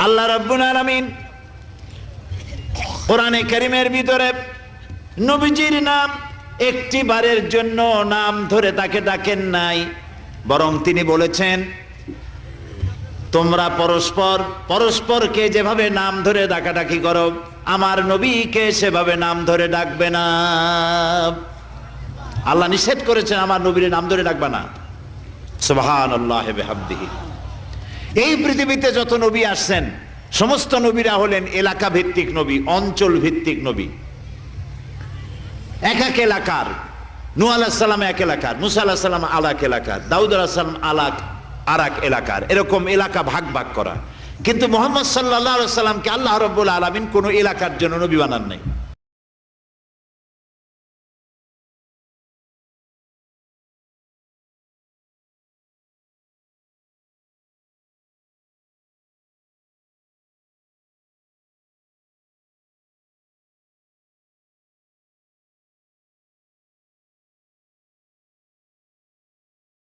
আল্লাহ রাব্বুল আলামিন কোরআনে কারীমের ভিতরে নবীজির নাম একটি বারের জন্য নাম ধরে তাকে ডাকেন নাই, বরং তিনি বলেছেন তোমরা পরস্পর পরস্পরকে যেভাবে নাম ধরে ডাকাডাকি করো আমার নবীকে সেভাবে নাম ধরে ডাকবে না। আল্লাহ নিষেধ করেছেন আমার নবীর নাম ধরে ডাকবে না। সুবহানাল্লাহি ওয়া বিহামদিহি। এই পৃথিবীতে যত নবী আসছেন সমস্ত নবীরা হলেন এলাকা ভিত্তিক নবী, অঞ্চল ভিত্তিক নবী। এক এক এলাকার, নূহ আলাইহিস সালাম এক এলাকার, মুসা আলাইহিস সালাম আলাক এলাকার, দাউদ আলাইহিস সালাম আরাক এলাকার, এরকম এলাকা ভাগ ভাগ করা। কিন্তু মুহাম্মদ সাল্লাল্লাহু আলাইহি ওয়াসাল্লামকে আল্লাহ রাব্বুল আলামিন কোন এলাকার জন্য নবী বানান নাই।